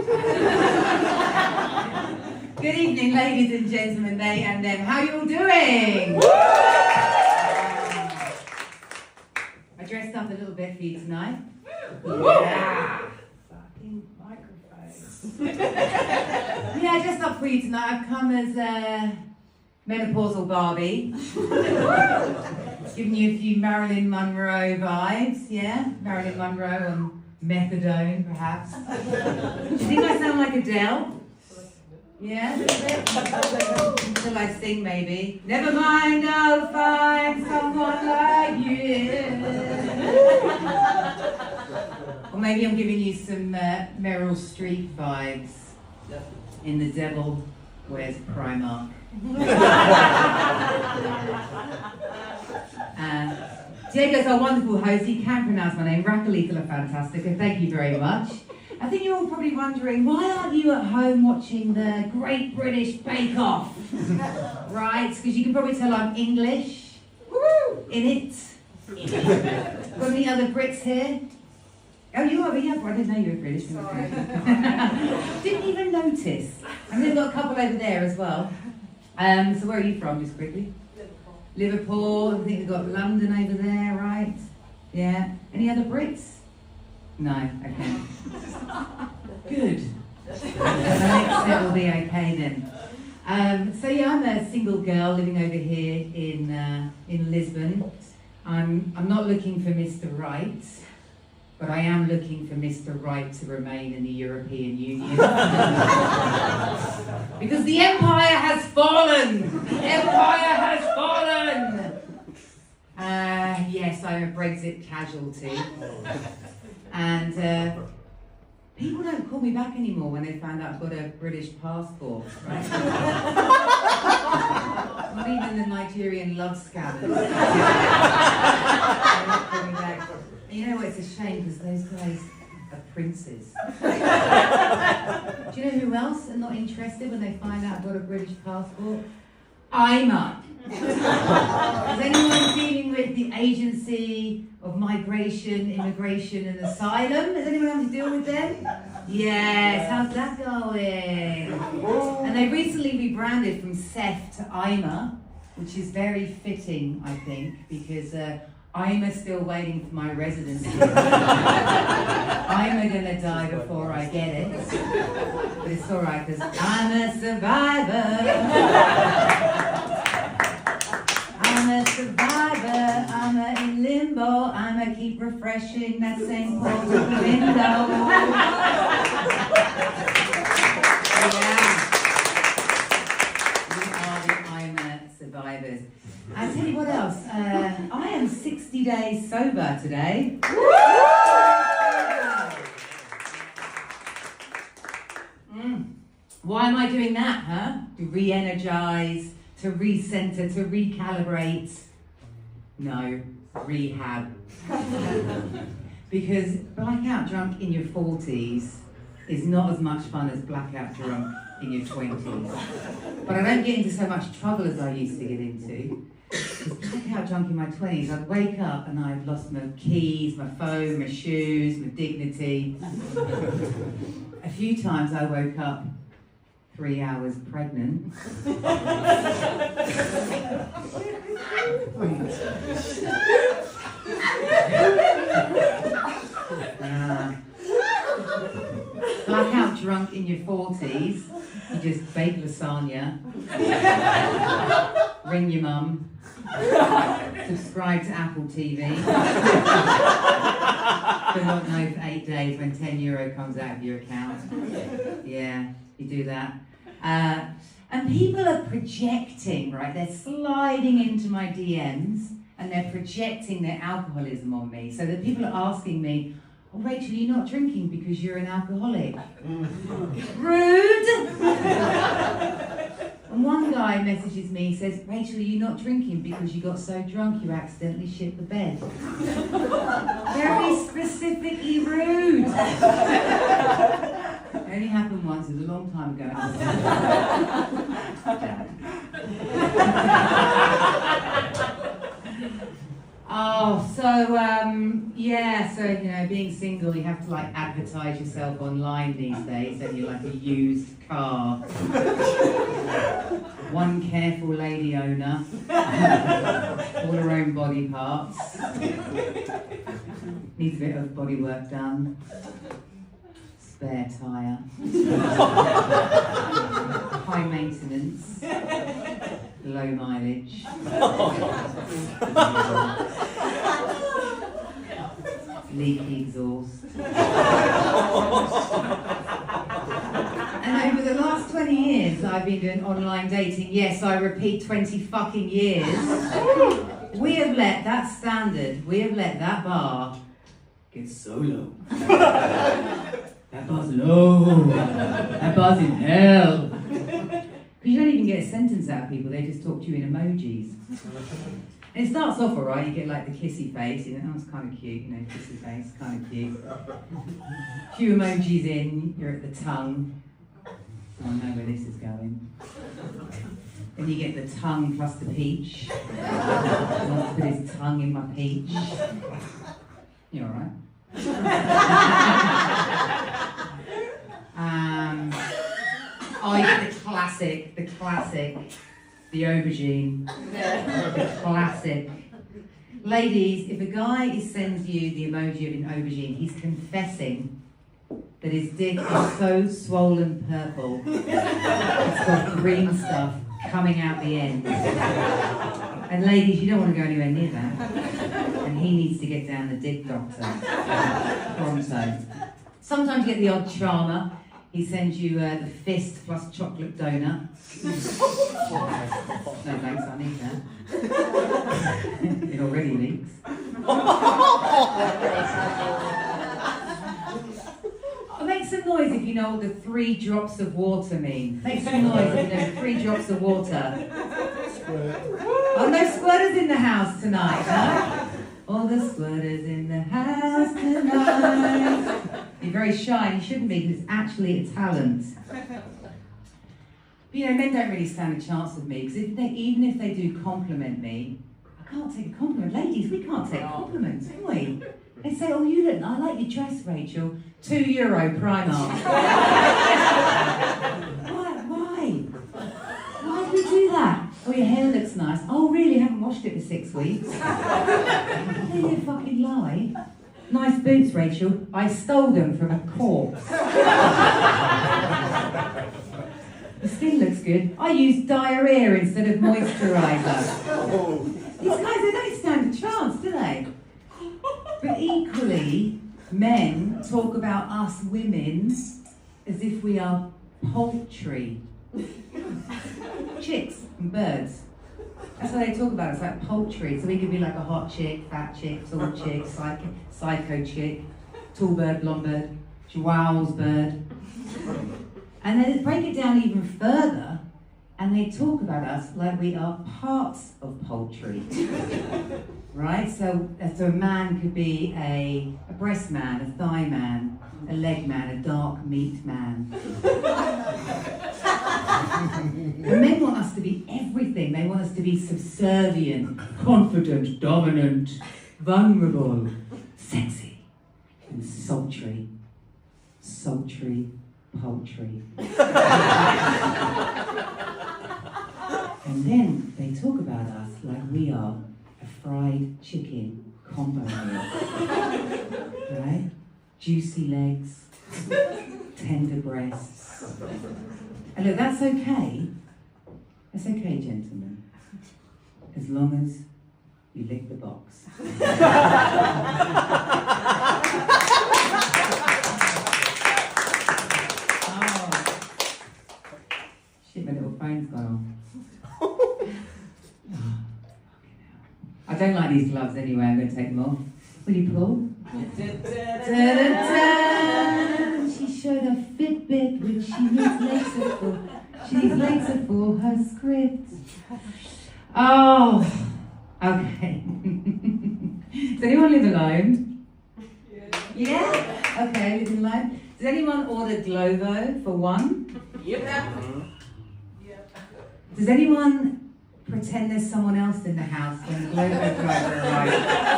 Good evening, ladies and gentlemen, they and them. How you all doing? I dressed up a little bit for you tonight. Yeah. Fucking microphone. Yeah, I dressed up for you tonight. I've come as menopausal Barbie. Giving you a few Marilyn Monroe vibes, yeah? Marilyn Monroe and methadone, perhaps. Do you think I sound like Adele? Yeah, a little bit. Until I sing, maybe. Never mind, I'll find someone like you. Or maybe I'm giving you some Meryl Streep vibes in The Devil Wears Primark. Diego's our wonderful host. He can pronounce my name, Rakalita La Fantastica. Thank you very much. I think you're all probably wondering, why aren't you at home watching the Great British Bake Off? Right, because you can probably tell I'm English. In it. Got any other Brits here? Oh, you are? Yeah, I didn't know you were British. Didn't even notice. And we've got a couple over there as well. So where are you from, just quickly? Liverpool. I think we've got London over there, right? Yeah. Any other Brits? No, okay. Good. The next set will be okay then. So yeah, I'm a single girl living over here in Lisbon. I'm not looking for Mr. Right, but I am looking for Mr. Right to remain in the European Union. Because the empire has fallen! The empire has fallen! Yes, I'm a Brexit casualty. And people don't call me back anymore when they find out I've got a British passport, right? Not even the Nigerian love scammers. They don't call me back. And you know what, it's a shame because those guys are princes. Do you know who else are not interested when they find out I've got a British passport? IMA. Is anyone dealing with the Agency of Migration, Immigration and Asylum? Has anyone having to deal with them? Yes, how's that going? And they recently rebranded from SEF to IMA, which is very fitting, I think, because I'm still waiting for my residency. I'm gonna die before I get it. But it's alright, because I'm a survivor. I'm a survivor, I'm in limbo, I'm keep refreshing that same portal window. Yeah. We are the I'm survivors. I tell you what else, I am 60 days sober today. Why am I doing that, huh? To re-energize, to recenter, to recalibrate. No, rehab. Because blackout drunk in your 40s is not as much fun as blackout drunk in your 20s. But I don't get into so much trouble as I used to get into. Because blackout drunk in my 20s, I'd wake up and I'd lost my keys, my phone, my shoes, my dignity. A few times I woke up 3 hours pregnant. Blackout drunk in your 40s, you just bake lasagna, ring your mum, subscribe to Apple TV, for not know for 8 days when €10 comes out of your account. Yeah, you do that. And people are projecting, right? They're sliding into my DMs and they're projecting their alcoholism on me. So that people are asking me, oh, Rachel, you're not drinking because you're an alcoholic. Rude! And one guy messages me, he says, Rachel, you're not drinking because you got so drunk you accidentally shit the bed. Very specifically rude. It only happened once, it was a long time ago. Yeah, so, you know, being single, you have to, like, advertise yourself online these days, that you're like a used car. One careful lady owner, all her own body parts. Needs a bit of body work done. Spare tyre. High maintenance. Low mileage. Leaky exhaust. And over the last 20 years I've been doing online dating. Yes, I repeat, 20 fucking years. We have let that standard, we have let that bar get so low. That bar's low. That bar's in hell. Because you don't even get a sentence out of people, they just talk to you in emojis. And it starts off alright, you get like the kissy face, you know, oh, it's kind of cute, you know, kissy face, kind of cute. A few emojis in, you're at the tongue. Oh, I know where this is going. Then you get the tongue plus the peach. He wants to put his tongue in my peach. You alright? Oh, you get the classic, the aubergine, the classic. Ladies, if a guy sends you the emoji of an aubergine, he's confessing that his dick is so swollen purple, it's got green stuff coming out the end. And ladies, you don't want to go anywhere near that. And he needs to get down the dick doctor. Pronto. Sometimes you get the odd charmer. He sends you the fist plus chocolate donut. No thanks, I need that. It already leaks. Make some noise if you know what the 3 drops of water mean. Make some noise if you know 3 drops of water. Oh, no squirters in the house tonight, huh? All the squirters in the house tonight. You're very shy, and you shouldn't be, because it's actually a talent. But you know, men don't really stand a chance with me, because even if they do compliment me, I can't take a compliment. Ladies, we can't take compliments, can we? They say, oh, you look, I like your dress, Rachel. €2 Primark. Why? Why do you do that? Oh, your hair looks nice. Oh, really? Haven't washed it for 6 weeks. They do fucking lie. Nice boots, Rachel. I stole them from a corpse. The skin looks good. I used diarrhea instead of moisturiser. These guys, they don't stand a chance, do they? But equally, men talk about us women as if we are poultry. Chicks and birds. That's what they talk about, it's like poultry. So we could be like a hot chick, fat chick, tall chick, psycho chick, tall bird, blonde bird, chihuahua's bird. And then they break it down even further, and they talk about us like we are parts of poultry. Right? So a man could be a breast man, a thigh man, a leg man, a dark meat man. And men want us to be everything. They want us to be subservient, confident, dominant, vulnerable, sexy, and sultry. Sultry poultry. And then they talk about us like we are a fried chicken combo meal. Right? Juicy legs, tender breasts. And look, that's okay. That's okay, gentlemen. As long as you lick the box. Oh. Shit, my little phone's gone off. I don't like these gloves anyway, I'm going to take them off. Will you pull? She showed a Fitbit, which she needs later for. She needs later for her script. Oh, okay. Does anyone live alone? Yeah? Okay, live alone. Does anyone order Glovo for one? Yep. Does anyone pretend there's someone else in the house when the Glovo driver arrives,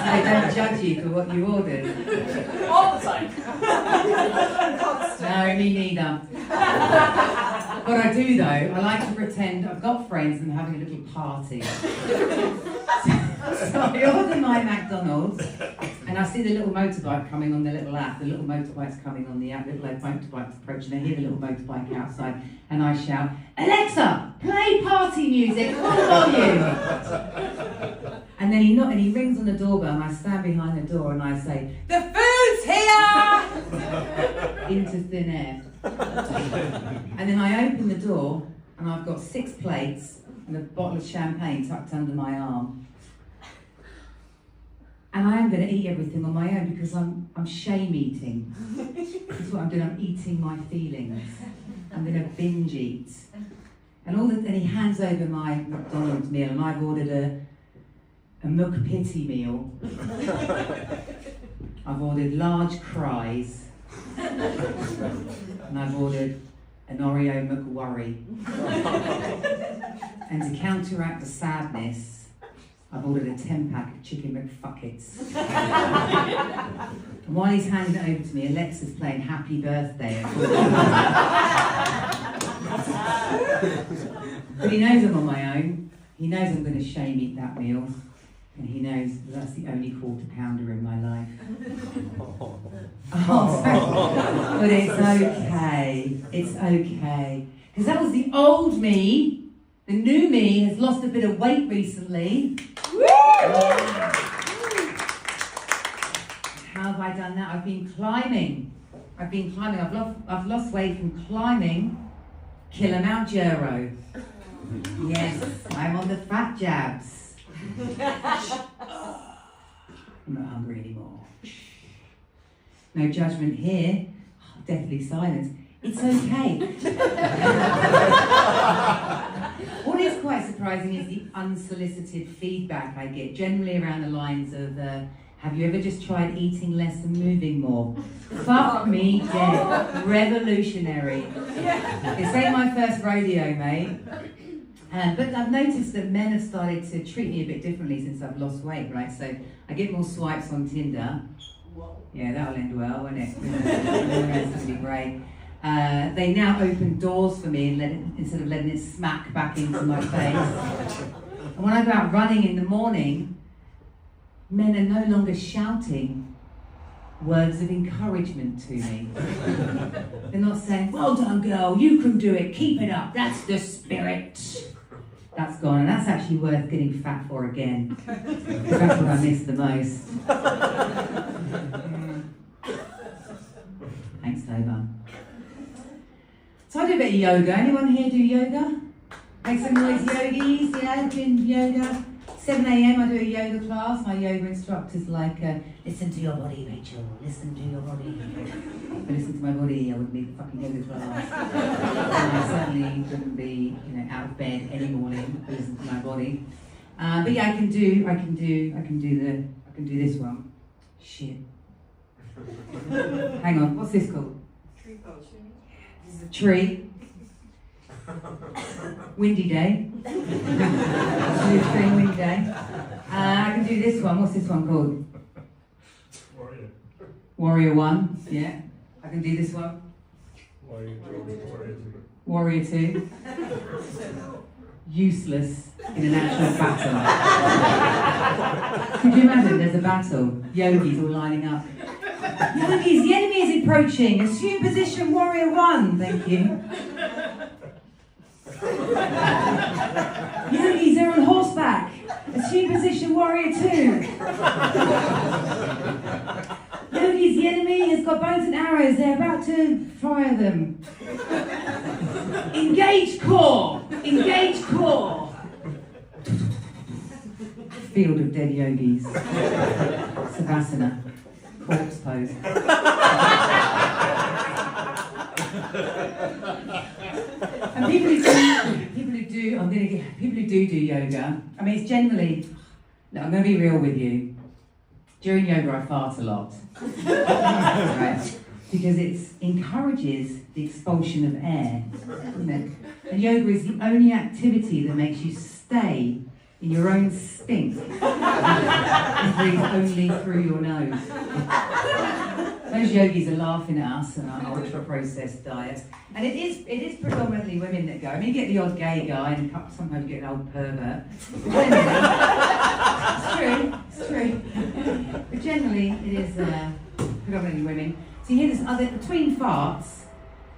so they don't judge you for what you ordered. All the time. No, me neither. What I do though, I like to pretend I've got friends and I'm having a little party. So I order my McDonald's and I see the little motorbike coming on the little app. The little motorbike's coming on the app, little motorbike's approaching. I hear the little motorbike outside and I shout, "Alexa, play party music, full volume." And then he rings on the doorbell and I stand behind the door and I say, "The food's here!" into thin air. And then I open the door and I've got 6 plates and a bottle of champagne tucked under my arm. And I am going to eat everything on my own because I'm shame eating. That's what I'm doing, I'm eating my feelings. I'm going to binge eat. And he hands over my McDonald's meal and I've ordered a McPitty meal. I've ordered large cries. And I've ordered an Oreo McWorry. And to counteract the sadness, I've ordered a 10-pack of chicken McFuckets. And while he's handing it over to me, Alexa's playing Happy Birthday. But he knows I'm on my own. He knows I'm going to shame eat that meal. And he knows that's the only quarter-pounder in my life. But it's okay. It's okay. Because that was the old me. The new me has lost a bit of weight recently. How have I done that? I've been climbing. I've lost weight from climbing Kilimanjaro. Yes, I'm on the fat jabs. I'm not hungry anymore. No judgment here. Oh, deathly silence. It's okay. What is quite surprising is the unsolicited feedback I get, generally around the lines of, have you ever just tried eating less and moving more? Fuck me dead. Revolutionary. This ain't my first rodeo, mate. But I've noticed that men have started to treat me a bit differently since I've lost weight, right? So I get more swipes on Tinder. Yeah, that'll end well, won't it? It's going to be great. They now open doors for me and instead of letting it smack back into my face. And when I go out running in the morning, men are no longer shouting words of encouragement to me. They're not saying, "Well done, girl, you can do it, keep it up, that's the spirit." That's gone, and that's actually worth getting fat for again. That's what I miss the most. Thanks, Toba. So I do a bit of yoga. Anyone here do yoga? Make some noise, yogis. Yeah, doing yoga. 7 a.m. I do a yoga class. My yoga instructor's like, listen to your body, Rachel. Listen to your body. If I listened to my body, I wouldn't need the fucking yoga class. And I certainly wouldn't be, out of bed any morning to listen to my body. But yeah, I can do this one. Shit. Hang on, what's this called? Tree pose. This is a tree. Windy day. Windy day. I can do this one. What's this one called? Warrior 1. Yeah. I can do this one. Warrior 2. Useless in an actual battle. Could you imagine there's a battle? Yogis all lining up. Yogis, the enemy is approaching. Assume position, Warrior 1. Thank you. Yogis, they're on horseback. Assume position, Warrior 2. Yogis, the enemy has got bows and arrows. They're about to fire them. Engage core. Engage core. Field of dead yogis. Savasana. Corpse pose. And people who do yoga, I mean, it's generally, no, I'm going to be real with you. During yoga, I fart a lot. Right? Because it encourages the expulsion of air, isn't it? And yoga is the only activity that makes you stay in your own stink and breathe only through your nose. Those yogis are laughing at us and our ultra-processed diets. And it is predominantly women that go. I mean, you get the odd gay guy and sometimes you get an old pervert. But generally, it's true. But generally, it is predominantly women. So you hear this other, between farts,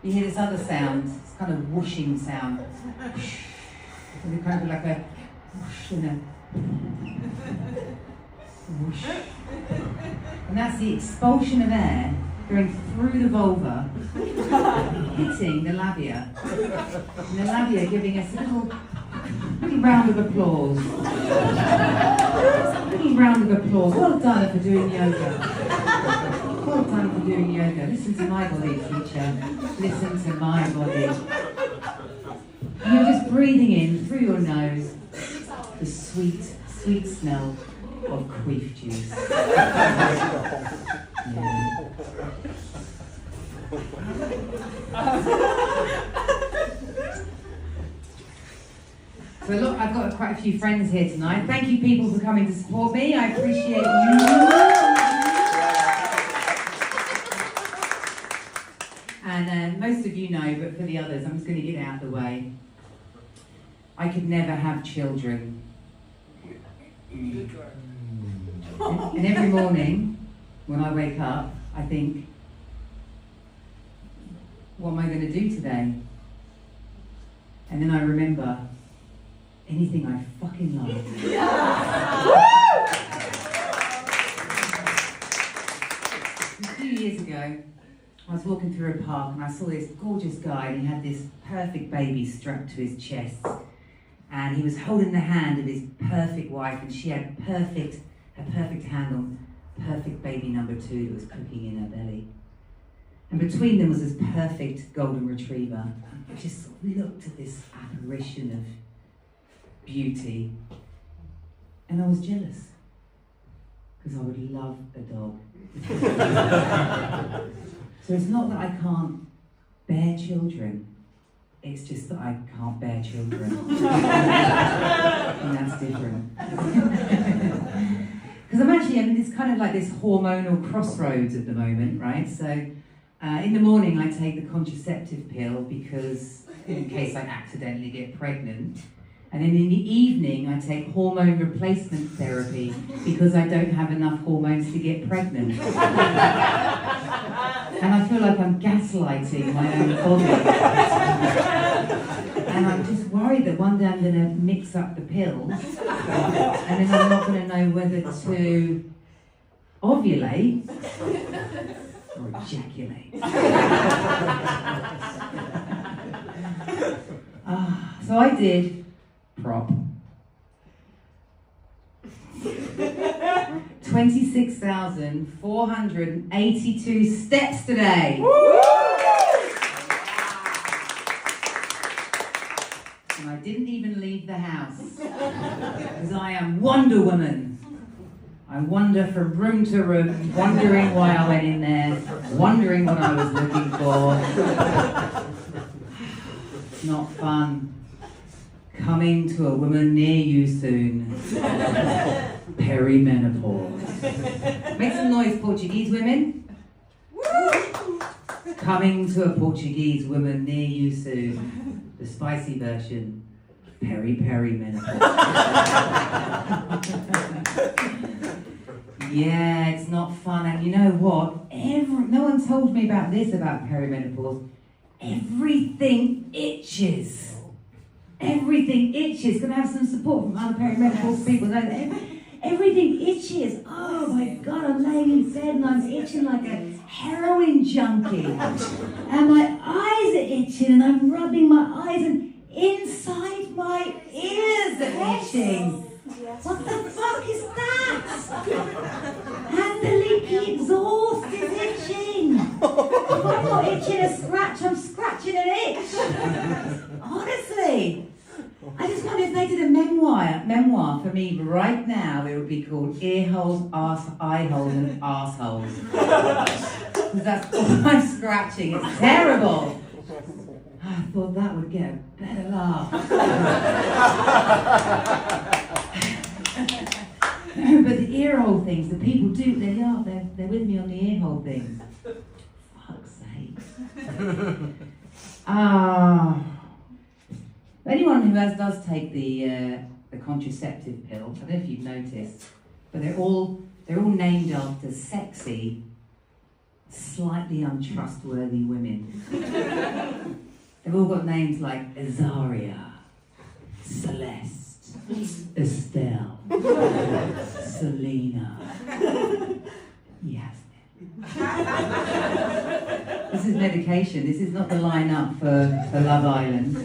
you hear this other sound, this kind of whooshing sound. And it kind of like a whoosh and a whoosh. And that's the expulsion of air going through the vulva, hitting the labia. And the labia giving us a little round of applause. Little round of applause. Well done for doing yoga. Well done for doing yoga. Listen to my body, teacher. Listen to my body. And you're just breathing in through your nose the sweet, sweet smell of queef juice. Yeah. So look, I've got quite a few friends here tonight. Thank you people for coming to support me. I appreciate you. And most of you know, but for the others, I'm just going to get out of the way. I could never have children. And every morning, when I wake up, I think, what am I going to do today? And then I remember, anything I fucking love. A few years ago, I was walking through a park and I saw this gorgeous guy and he had this perfect baby strapped to his chest. And he was holding the hand of his perfect wife and she had her perfect hand on perfect baby number 2 that was cooking in her belly. And between them was this perfect golden retriever. I just looked at this apparition of beauty and I was jealous because I would love a dog. So it's not that I can't bear children, it's just that I can't bear children. And that's different. Because I'm actually in this kind of like this hormonal crossroads at the moment, right? So in the morning I take the contraceptive pill because in case I accidentally get pregnant. And then in the evening I take hormone replacement therapy because I don't have enough hormones to get pregnant. And I feel like I'm gaslighting my own body. And I'm just worried that one day I'm going to mix up the pills and then I'm not going to know whether to ovulate or ejaculate. So I did prop. 26,482 steps today. And I didn't even leave the house because I am Wonder Woman. I wander from room to room, wondering why I went in there, wondering what I was looking for. It's not fun. Coming to a woman near you soon. Peri-menopause. Make some noise, Portuguese women. Coming to a Portuguese woman near you soon. The spicy version. Peri-menopause. Yeah, it's not fun. And you know what? No one told me about this about peri-menopause. Everything itches. Everything itches. Can I have some support from other perimenopause people? No, everything itches. Oh my God, I'm laying in bed and I'm itching like a heroin junkie. And my eyes are itching and I'm rubbing my eyes and inside my ears are itching. What the fuck is that? And the leaky exhaust is itching. If I'm not itching a scratch, I'm scratching an itch. Honestly. I just wonder if they did a memoir for me right now, it would be called Ear Holes, Eye Holes and Arseholes. Because that's all I'm scratching. It's terrible. I thought that would get a better laugh. But the ear hole things, the people do, they're with me on the ear hole things. Fuck's sake. Anyone who does take the contraceptive pill, I don't know if you've noticed, but they're all named after sexy, slightly untrustworthy women. They've all got names like Azaria, Celeste, Estelle, Selena, Yasmin. This is medication. This is not the line-up for Love Island.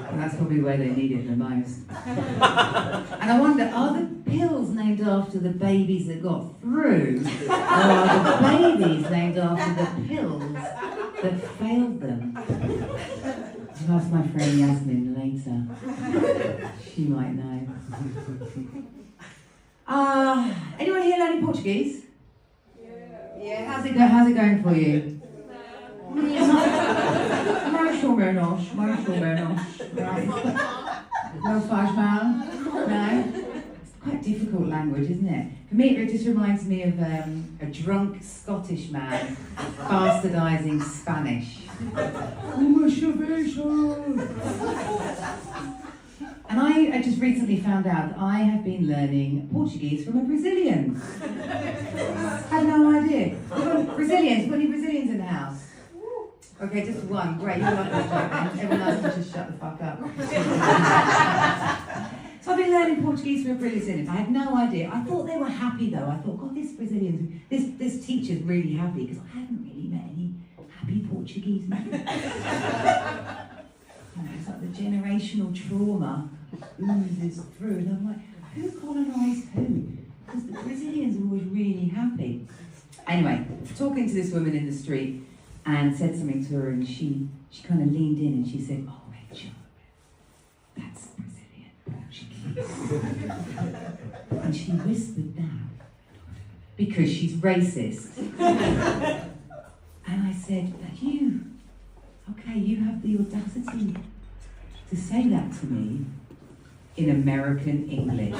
And that's probably where they need it the most. And I wonder, are the pills named after the babies that got through? Or are the babies named after the pills that failed them? I'll ask my friend Yasmin later. She might know. Anyone here learning Portuguese? Yeah. How's it going for you? Mais ou menos. Right. Não faz mal. No. It's quite a difficult language, isn't it? For me, it just reminds me of a drunk Scottish man bastardising Spanish. And I just recently found out that I have been learning Portuguese from a Brazilian. Had no idea. Brazilians, any Brazilians in the house? Okay, just one. Great, you love this joke then. Everyone else can just shut the fuck up. So I've been learning Portuguese from a Brazilian. I had no idea. I thought they were happy though. I thought, God, this teacher's really happy because I haven't really met any happy Portuguese men. It's like the generational trauma oozes through, and I'm like, who colonised who? Because the Brazilians are always really happy. Anyway, talking to this woman in the street, and said something to her, and she kind of leaned in and she said, "Oh, Rachel, that's Brazilian Portuguese." And she whispered that because she's racist. And I said, you have the audacity to say that to me in American English.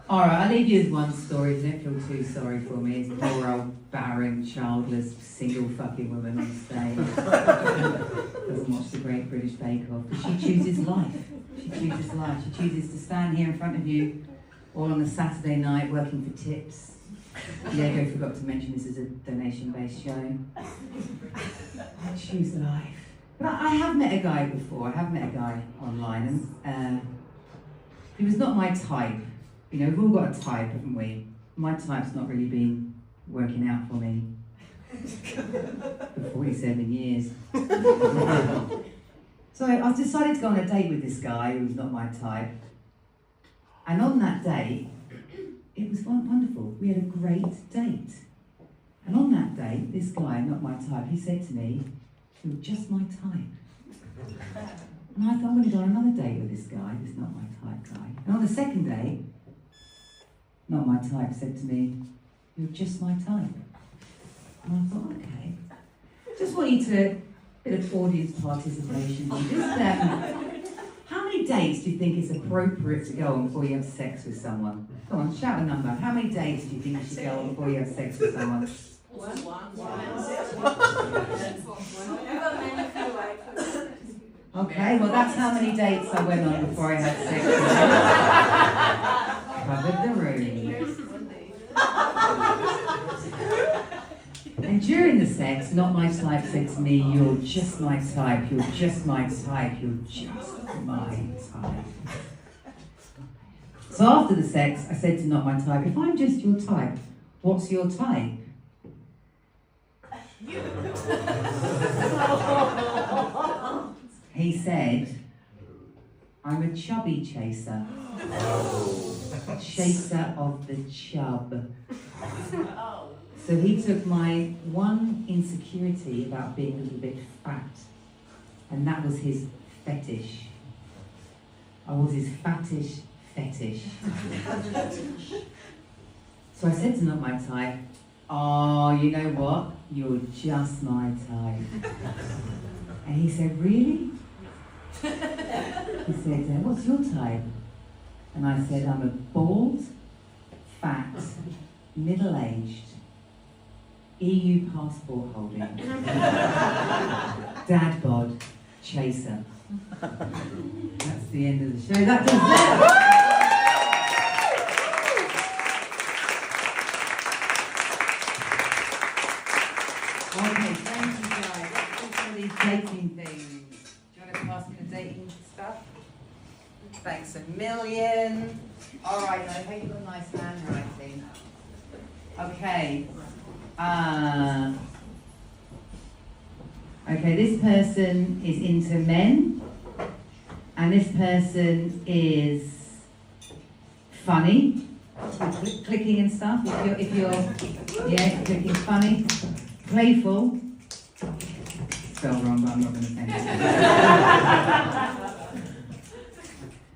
Alright, I'll leave you with one story. Don't feel too sorry for me. It's a poor old barren, childless, single fucking woman on stage. Doesn't watch the Great British Bake Off. But she chooses life. She chooses life. She chooses to stand here in front of you all on a Saturday night working for tips. Diego forgot to mention this is a donation-based show. I choose life. But I have met a guy before. I have met a guy online, and he was not my type. You know, we've all got a type, haven't we? My type's not really been working out for me for 47 years. So I decided to go on a date with this guy who was not my type. And on that date, it was wonderful. We had a great date. And on that date, this guy, not my type, he said to me, "You're just my type." And I thought, I'm going to go on another date with this guy, who's not my type guy. And on the second date, not my type, said to me, "You're just my type." And I thought, okay. Just want you to, bit of audience participation. Just, how many dates do you think is appropriate to go on before you have sex with someone? Come on, shout a number. How many dates do you think you should go on before you have sex with someone? Okay, well that's how many dates I went on before I had sex with someone. Covered the room. And during the sex, not my type said to me, "You're just my type, you're just my type, you're just my type." So after the sex, I said to not my type, "If I'm just your type, what's your type?" He said, "I'm a chubby chaser. Chaser of the chub." So he took my one insecurity about being a little bit fat, and that was his fetish. I was his fattish fetish. So I said to not my type, oh, you know what? You're just my type. And he said, really? He said, what's your type? And I said, I'm a bald, fat, middle-aged, EU passport holding, dad bod, chaser. That's the end of the show. That does that. Okay, thank you guys. Let's do some of these dating things. Do you want to pass me the dating stuff? Thanks a million. All right, I hope you've got nice handwriting. Okay. Okay, this person is into men, and this person is funny, clicking and stuff. If you're clicking, funny, playful. Spelled wrong, but I'm not going to say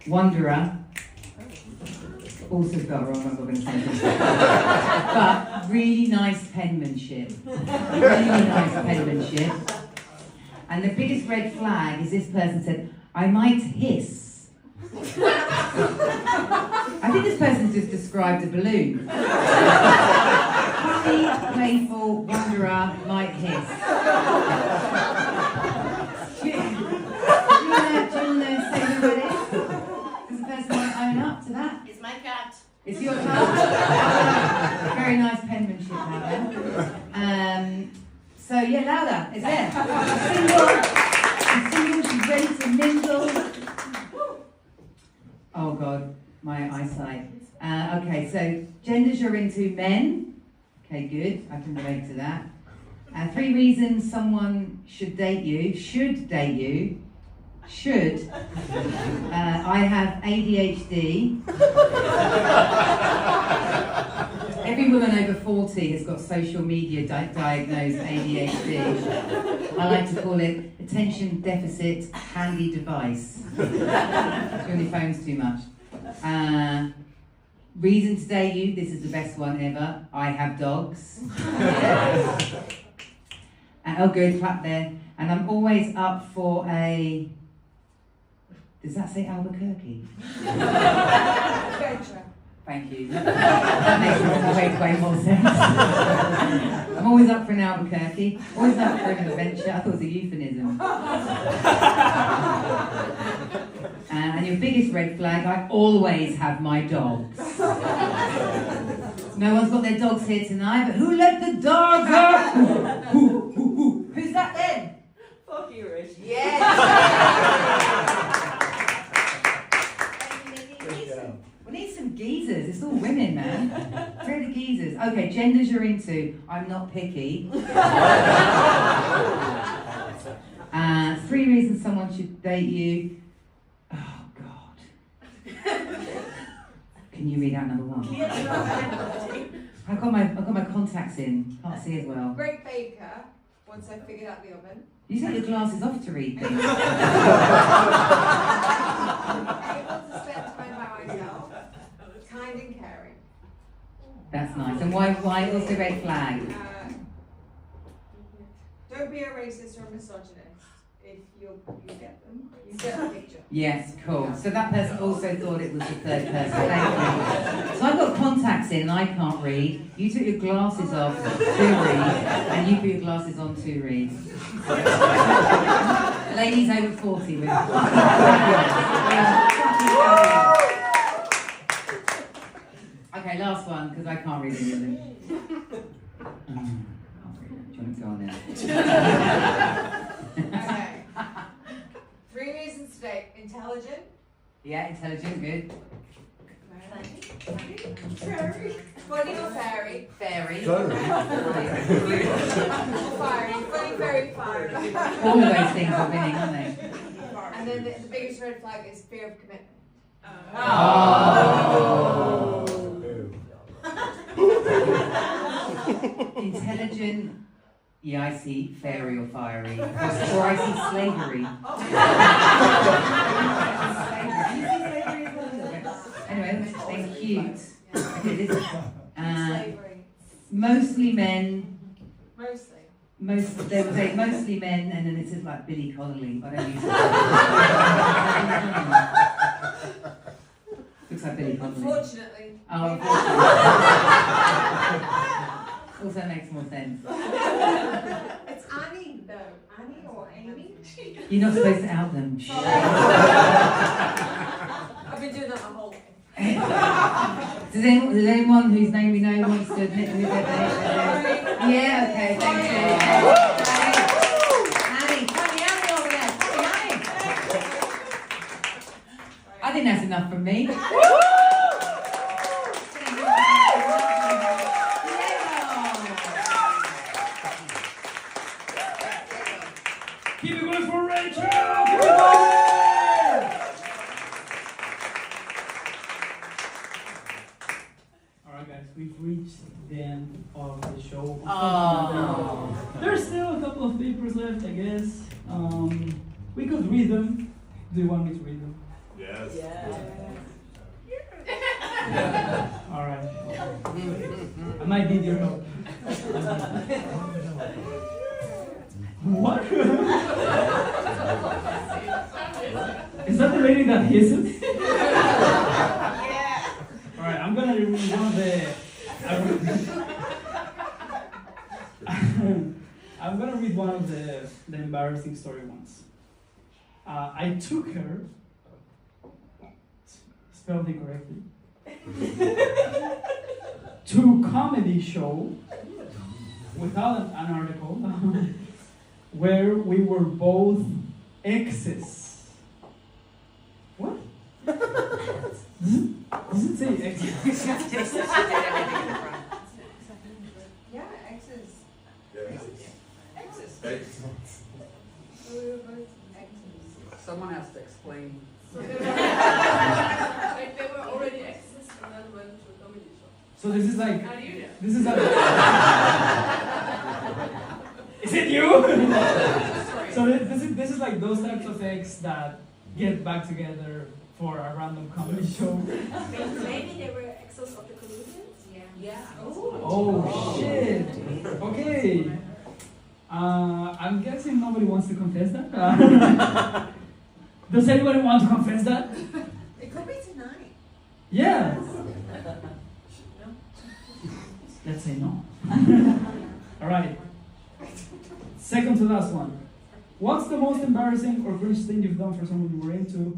it. Wanderer. Also spelled wrong, I'm not going to say it. But really nice penmanship. Really nice penmanship. And the biggest red flag is this person said, I might hiss. I think this person's just described a balloon. Funny, playful, wanderer, might hiss. Do you want to say who that is? Does the person want to own up to that? It's my cat. It's your cat? Very nice penmanship out there. So yeah, louder, it's there. She's single, she's ready to mingle. Oh God, my eyesight. Okay, so genders you're into: men. Okay, good, I can relate to that. 3 reasons someone should date you. Should date you. Should. I have ADHD. Every woman over 40 has got social media diagnosed ADHD. I like to call it attention deficit handy device. You're on your phones too much. Reason to date you, this is the best one ever. I have dogs. Oh good, clap there. And I'm always up for a... Does that say Albuquerque? Thank you. That makes way more sense. I'm always up for an Albuquerque, always up for an adventure. I thought it was a euphemism. And your biggest red flag, I always have my dogs. No one's got their dogs here tonight, but who let the dogs out? Who's that then? Fuck you, Rich. Yes! We need some geezers. It's all women, man. Where are the geezers? Okay, genders you're into. I'm not picky. 3 reasons someone should date you. Oh God. Can you read out number 1? I've got my contacts in. Can't see as well. Great baker. Once I've figured out the oven. You take your glasses off to read things. Able to spend time by myself. Kind and caring. That's nice. And why what's the red flag? Don't be a racist or a misogynist. If you get them, you get the picture. Yes, cool. So that person also thought it was the third person. Thank you. So I've got contacts in and I can't read. You took your glasses off to read, and you put your glasses on to read. Ladies over 40 with Okay, last one, because I can't read any of them. Can't read it. Do you want to go on there? Okay. 3 reasons to date. Intelligent. Yeah, intelligent, good. Fairy. Funny or fairy. Fairy. Fiery. Funny, very fiery. All of those things are winning, aren't they? And then the biggest red flag is fear of commitment. Intelligent. Yeah, I see fairy or fiery. Or I see slavery. Anyway, they're cute. Okay, this, Mostly men. Mostly. They would say mostly men, and then it says like Billy Connolly, but I don't use it. Looks like Billy Connolly. Unfortunately. Oh, also makes more sense. It's Annie though. Annie or Amy? You're not supposed to out them. I've been doing that my whole life. Does anyone whose name we know wants to admit who they're Yeah, okay, thank you. Annie, Annie over there. Annie. I think that's enough from me. Keep it going for Rachel! Keep it going! Alright guys, we've reached the end of the show. There's still a couple of papers left, I guess. We could read them. Do you want me to read them? Yes. Alright. I might need your help. What? Is that the lady that hisses? Yeah. Alright, I'm gonna read one of the... I'm gonna read one of the embarrassing story ones. I took her, spelled incorrectly, to comedy show without an article where we were both exes. What? Does it say exes? Yeah, exes. Exes. We were both exes. Someone has to explain. Like they were already exes and then went to a comedy show. So this is like... How do you know? This is like... Is it you? So this is like those types of ex that get back together for a random comedy show. Maybe they were exes of the comedians? Yeah. Oh shit! Okay. I'm guessing nobody wants to confess that. Does anybody want to confess that? It could be tonight. Yeah. Let's say no. All right. Second to last one. What's the most embarrassing or cringe thing you've done for someone you were into?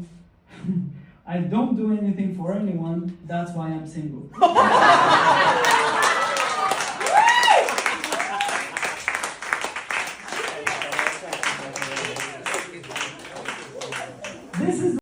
I don't do anything for anyone. That's why I'm single.